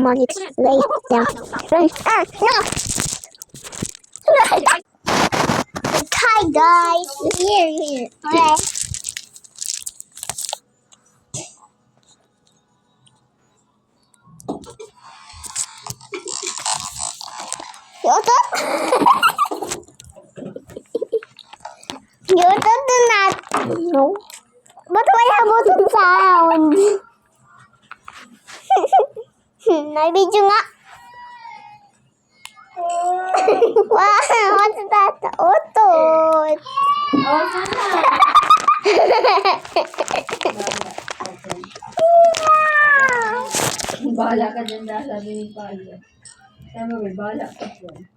minutes later. Hi guys, here. Okay. Youtube? YouTube do not know. But why about the sound? Nag-video nga. Wow, what's that? Utot. Bahala ka dyan na, sabi ni Paya. Sabi mo, bahala ka dyan.